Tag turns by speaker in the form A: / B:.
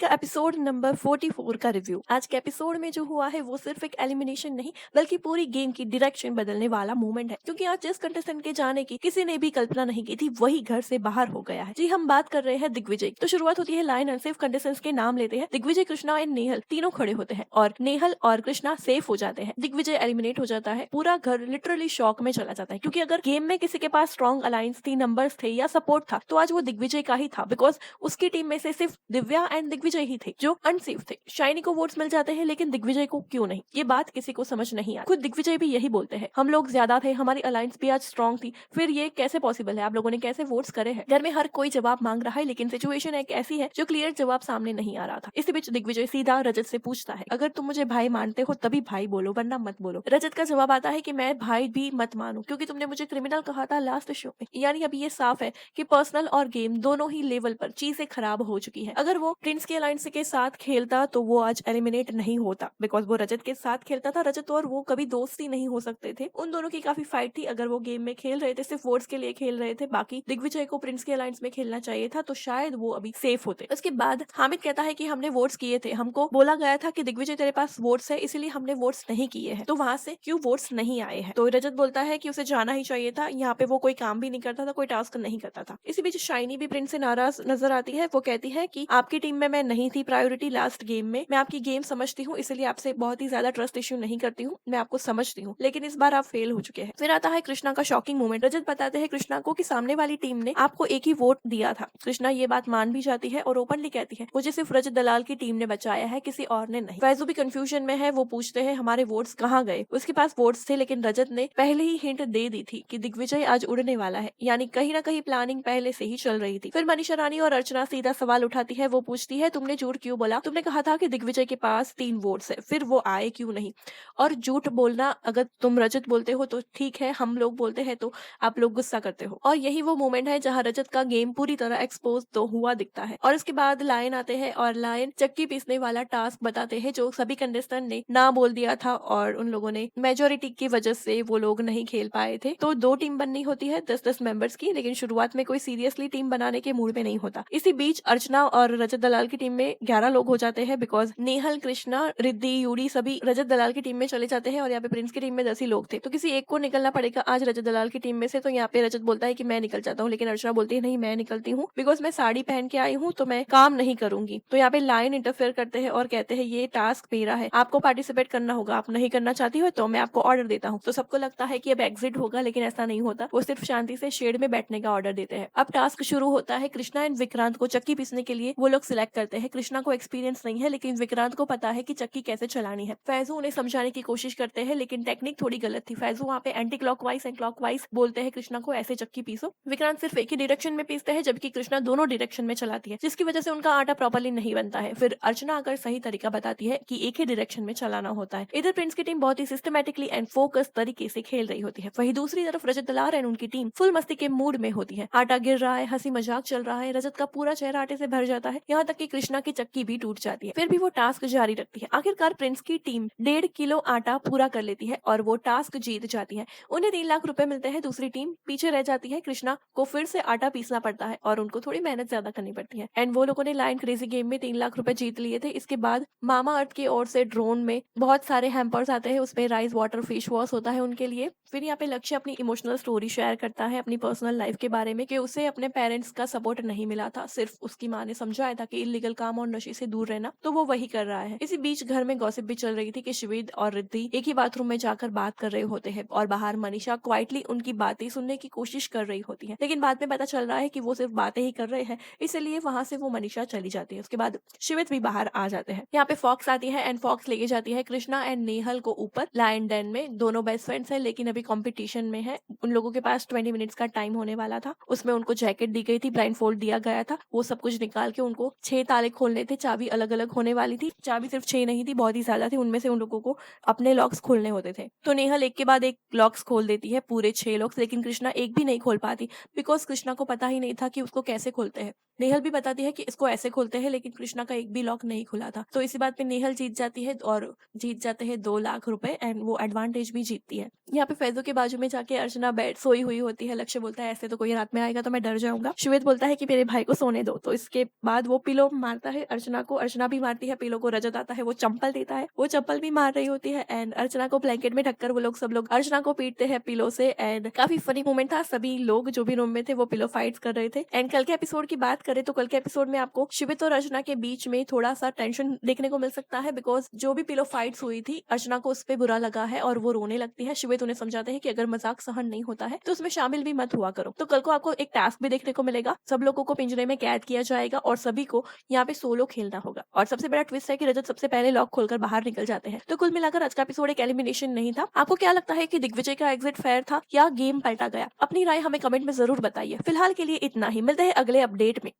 A: का episode number 44 का review. आज के एपिसोड में जो हुआ है वो सिर्फ एक एलिमिनेशन नहीं बल्कि पूरी गेम की डायरेक्शन बदलने वाला मोमेंट है, क्योंकि आज जिस कंटेस्टेंट के जाने की किसी ने भी कल्पना नहीं की थी वही घर से बाहर हो गया है। जी, हम बात कर रहे हैं दिग्विजय। तो शुरुआत होती है लाइन अनसेफ कंटेस्टेंट्स के नाम लेते हैं। दिग्विजय, कृष्णा एंड नेहल तीनों खड़े होते हैं और नेहल और कृष्णा सेफ हो जाते हैं। दिग्विजय एलिमिनेट हो जाता है। पूरा घर लिटरली शॉक में चला जाता है, क्योंकि अगर गेम में किसी के पास स्ट्रॉन्ग अलायंस थी, नंबर्स थे या सपोर्ट था तो आज वो दिग्विजय का ही था, बिकॉज उसकी टीम में से सिर्फ दिव्या एंड दिग्विजय ही थे जो अनसेफ थे। शाइनी को वोट्स मिल जाते हैं लेकिन दिग्विजय को क्यों नहीं, ये बात किसी को समझ नहीं आई। खुद दिग्विजय भी यही बोलते हैं, हम लोग ज्यादा थे, हमारी अलायंस भी आज स्ट्रॉन्ग थी, फिर ये कैसे पॉसिबल है, आप लोगों ने कैसे वोट्स करे हैं। घर में हर कोई जवाब मांग रहा है लेकिन सिचुएशन एक ऐसी है जो क्लियर जवाब सामने नहीं आ रहा था। इसी बीच दिग्विजय सीधा रजत से पूछता है, अगर तुम मुझे भाई मानते हो तभी भाई बोलो वरना मत बोलो। रजत का जवाब आता है कि मैं भाई भी मत मानू क्योंकि तुमने मुझे क्रिमिनल कहा था लास्ट शो में। यानी अभी ये साफ है कि पर्सनल और गेम दोनों ही लेवल पर चीजें खराब हो चुकी है। अगर वो प्रिंस के अलायंस के साथ खेलता तो वो आज एलिमिनेट नहीं होता, बिकॉज वो रजत के साथ खेलता था। रजत और वो कभी दोस्ती नहीं हो सकते थे, उन दोनों की काफी फाइट थी। अगर वो गेम में खेल रहे थे सिर्फ वोट्स के लिए खेल रहे थे, बाकी दिग्विजय को प्रिंस के अलायंस में खेलना चाहिए था, तो शायद वो अभी सेफ होते। उसके बाद हामिद कहता है कि हमने वोट्स किए थे, हमको बोला गया था कि दिग्विजय तेरे पास वोट्स है इसलिए हमने वोट्स नहीं किए हैं, तो वहां से क्यों वोट्स नहीं आए हैं। तो रजत बोलता है कि उसे जाना ही चाहिए था, यहाँ पे वो कोई काम भी नहीं करता था, कोई टास्क नहीं करता था। इसी बीच शाइनी भी प्रिंस से नाराज नजर आती है। वो कहती है कि आपकी टीम में मैं नहीं थी प्रायोरिटी लास्ट गेम में, मैं आपकी गेम समझती हूँ इसलिए आपसे बहुत ही ज्यादा ट्रस्ट इश्यू नहीं करती हूँ, मैं आपको समझती हूँ, लेकिन इस बार आप फेल हो चुके हैं। फिर आता है कृष्णा का शॉकिंग मोमेंट। रजत बताते हैं कृष्णा को कि सामने वाली टीम ने आपको एक ही वोट दिया था। कृष्णा ये बात मान भी जाती है और ओपनली कहती है, मुझे सिर्फ रजत दलाल की टीम ने बचाया है, किसी और ने नहीं। फैजू भी कंफ्यूजन में है, वो पूछते हैं हमारे वोट्स कहाँ गए। उसके पास वोट्स थे लेकिन रजत ने पहले ही हिंट दे दी थी कि दिग्विजय आज उड़ने वाला है, यानी कहीं ना कहीं प्लानिंग पहले से ही चल रही थी। फिर मनीषा रानी और अर्चना सीधा सवाल उठाती है। वो पूछती है, तुमने झूठ क्यों बोला, तुमने कहा था कि दिग्विजय के पास 3 वोट्स है, फिर वो आए क्यों नहीं। और झूठ बोलना अगर तुम रजत बोलते हो तो ठीक है, हम लोग बोलते हैं तो आप लोग गुस्सा करते हो। और यही वो मोमेंट है जहाँ रजत का गेम पूरी तरह एक्सपोज तो हुआ दिखता है। और इसके बाद लायन आते हैं और लायन चक्की पीसने वाला टास्क बताते हैं जो सभी कंटेस्टेंट ने ना बोल दिया था और उन लोगों ने मेजोरिटी की वजह से वो लोग नहीं खेल पाए थे। तो 2 टीम बननी होती है 10-10 मेंबर्स की, लेकिन शुरुआत में कोई सीरियसली टीम बनाने के मूड में नहीं होता। इसी बीच अर्चना और रजत दलाल की टीम में 11 लोग हो जाते हैं, बिकॉज नेहल, कृष्णा, रिद्धि, यूडी सभी रजत दलाल की टीम में चले जाते हैं और यहाँ पे प्रिंस की टीम में 10 ही लोग थे, तो किसी एक को निकलना पड़ेगा आज रजत दलाल की टीम में से। तो यहाँ पे रजत बोलता है कि मैं निकल जाता हूँ, लेकिन अर्चना बोलती है नहीं मैं निकलती हूँ, बिकॉज मैं साड़ी पहन के आई हूँ तो मैं काम नहीं करूंगी। तो यहाँ पे लाइन इंटरफेयर करते हैं और कहते हैं ये टास्क मेरा है, आपको पार्टिसिपेट करना होगा, आप नहीं करना चाहती हो तो मैं आपको ऑर्डर देता हूँ। तो सबको लगता है कि अब एग्जिट होगा, लेकिन ऐसा नहीं होता, वो सिर्फ शांति से शेड में बैठने का ऑर्डर देते हैं। अब टास्क शुरू होता है। कृष्णा एंड विक्रांत को चक्की पीसने के लिए वो लोग सिलेक्ट करते हैं। कृष्णा को एक्सपीरियंस नहीं है लेकिन विक्रांत को पता है कि चक्की कैसे चलानी है। फैजू उन्हें समझाने की कोशिश करते हैं लेकिन टेक्निक थोड़ी गलत थी। फैजू वहाँ पे एंटी क्लॉकवाइज एंड क्लॉकवाइज बोलते हैं कृष्णा को ऐसे चक्की पीसो। विक्रांत सिर्फ एक ही डायरेक्शन में पीसते हैं जबकि कृष्णा दोनों डायरेक्शन में चलाती है, जिसकी वजह से उनका आटा प्रॉपर्ली नहीं बनता है। फिर अर्चना आकर सही तरीका बताती है कि एक ही डायरेक्शन में चलाना होता है। इधर प्रिंस की टीम बहुत ही सिस्टमैटिकली एंड फोकस तरीके से खेल रही होती है, वही दूसरी तरफ रजत दलाल एंड उनकी टीम फुल मस्ती के मूड में होती है। आटा गिर रहा है, हंसी मजाक चल रहा है, रजत का पूरा चेहरा आटे से भर जाता है, यहाँ तक कि कृष्णा की चक्की भी टूट जाती है। फिर भी वो टास्क जारी रखती है। आखिरकार प्रिंस की टीम 1.5 किलो आटा पूरा कर लेती है और वो टास्क जीत जाती है। उन्हें 3 लाख रुपए मिलते हैं। दूसरी टीम पीछे रह जाती है। कृष्णा को फिर से आटा पीसना पड़ता है और उनको थोड़ी मेहनत ज्यादा करनी पड़ती है। एंड वो लोगों ने लाइन क्रेजी गेम में 3 लाख रुपए जीत लिए थे। इसके बाद मामा अर्थ की ओर से ड्रोन में बहुत सारे हैम्पर्स आते हैं, उसमें राइस वाटर फेस वॉश होता है उनके लिए। फिर यहाँ पे लक्ष्य अपनी इमोशनल स्टोरी शेयर करता है अपनी पर्सनल लाइफ के बारे में कि उसे अपने पेरेंट्स का सपोर्ट नहीं मिला था, सिर्फ उसकी माँ ने समझाया था कि इलीगल काम और नशे से दूर रहना, तो वो वही कर रहा है। इसी बीच घर में गॉसिप भी चल रही थी कि शिवेद और रिद्धि एक ही बाथरूम में जाकर बात कर रहे होते हैं और बाहर मनीषा क्वाइटली उनकी बातें सुनने की कोशिश कर रही होती है, लेकिन बाद में पता चल रहा है कि वो सिर्फ बातें ही कर रहे हैं, इसलिए वहां से वो मनीषा चली जाती है। उसके बाद शिवेद भी बाहर आ जाते हैं। यहाँ पे फॉक्स आती है एंड फॉक्स लेके जाती है कृष्णा एंड नेहल को ऊपर लायन डेन में। दोनों बेस्ट फ्रेंड्स हैं लेकिन अभी कॉम्पिटिशन में है। उन लोगों के पास 20 मिनट्स का टाइम होने वाला था, उसमें उनको जैकेट दी गई थी, ब्लाइंड फोल्ड दिया गया था, वो सब कुछ निकाल के उनको 6 ताले खोलने थे। चाबी अलग अलग होने वाली थी, चाबी सिर्फ 6 नहीं थी, बहुत ही ज्यादा थी, उनमें से उन लोगों को अपने लॉक्स खोलने होते थे। तो नेहल एक के बाद एक लॉक्स खोल देती है, पूरे 6 लॉक्स, लेकिन कृष्णा एक भी नहीं खोल पाती बिकॉज कृष्णा को पता ही नहीं था कि उसको कैसे खोलते हैं। नेहल भी बताती है कि इसको ऐसे खोलते हैं, लेकिन कृष्णा का एक भी लॉक नहीं खुला था। तो इसी बात पे नेहल जीत जाती है और जीत जाते हैं 2 लाख रुपए एंड वो एडवांटेज भी जीतती है। यहाँ पे फैजू के बाजू में जाके अर्चना बेड सोई हुई होती है। लक्ष्य बोलता है ऐसे तो कोई रात में आएगा तो मैं डर जाऊंगा। श्वेत बोलता है कि मेरे भाई को सोने दो। तो इसके बाद वो पिलो मारता है अर्चना को, अर्चना भी मारती है पिलो को। रजत आता है, वो चंपल देता है, वो चंपल भी मार रही होती है एंड अर्चना को ब्लैंकेट में ढककर वो लोग सब लोग अर्चना को पीटते हैं पिलो से। एंड काफी फनी मोमेंट था। सभी लोग जो भी रूम में थे वो पिलो फाइट्स कर रहे थे। एंड कल के एपिसोड की बात करें तो कल के एपिसोड में आपको शिवित और अर्चना के बीच में थोड़ा सा टेंशन देखने को मिल सकता है, बिकॉज जो भी पिलो फाइट्स हुई थी अर्चना को उस पर बुरा लगा है और वो रोने लगती है। शिवित उन्हें समझाते हैं कि अगर मजाक सहन नहीं होता है तो उसमें शामिल भी मत हुआ करो। तो कल को आपको एक टास्क भी देखने को मिलेगा, सब लोगों को पिंजरे में कैद किया जाएगा और सभी को यहाँ पे सोलो खेलना होगा। और सबसे बड़ा ट्विस्ट है कि रजत सबसे पहले लॉक खोलकर बाहर निकल जाते हैं। तो कुल मिलाकर आज का एपिसोड एक एलिमिनेशन नहीं था। आपको क्या लगता है कि दिग्विजय का एग्जिट फेयर था या गेम पलटा गया? अपनी राय हमें कमेंट में जरूर बताइए। फिलहाल के लिए इतना ही, मिलते हैं अगले अपडेट में।